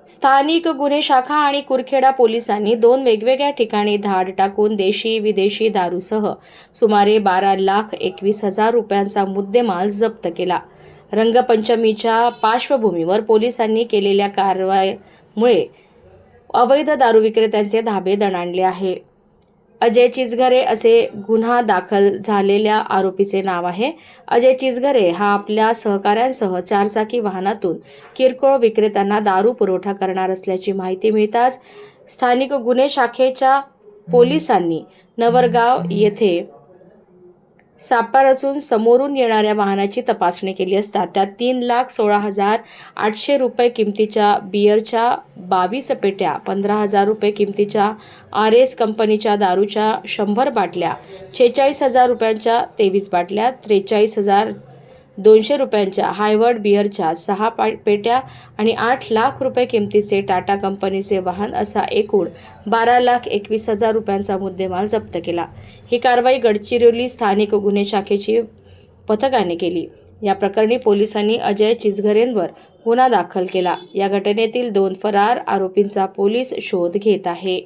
स्थानिक गुन्हे शाखा आणि कुरखेडा पोलिसांनी 2 वेगवेगळ्या ठिकाणी धाड टाकून देशी विदेशी दारूसह सुमारे 12,21,000 रुपयांचा मुद्देमाल जप्त केला. रंगपंचमीच्या पार्श्वभूमीवर पोलिसांनी केलेल्या कारवाईमुळे अवैध दारू विक्रेत्यांचे धाबे दणाणले आहे. अजय चिचघरे असे गुन्हा दाखल झालेल्या आरोपीचे नाव आहे. अजय चिचघरे हा आपल्या सहकाऱ्यांसह चारचाकी वाहनातून किरकोळ विक्रेत्यांना दारू पुरवठा करणार असल्याची माहिती मिळताच स्थानिक गुन्हे शाखेच्या पोलिसांनी नवरगाव येथे सापळा रचून समोरून येणाऱ्या वाहनाची तपासणी केली असता त्यात 3,16,800 रुपये किमतीच्या बिअरच्या 22 पेट्या, 15,000 रुपये किमतीच्या RS कंपनीच्या दारूच्या 100 बाटल्या, 46,000 रुपयांच्या 23 बाटल्या, 43,200 रुपयांच्या हायवर्ड बिअरच्या 6 पेट्या आणि 8 लाख रुपये किमतीचे टाटा कंपनीचे वाहन असा एकूण 12,21,000 रुपयांचा मुद्देमाल जप्त केला. ही कारवाई गडचिरोली स्थानिक गुन्हे शाखेची पथकाने केली. या प्रकरणी पोलिसांनी अजय चिचघरेंवर गुन्हा दाखल केला. या घटनेतील 2 फरार आरोपींचा पोलीस शोध घेत आहे.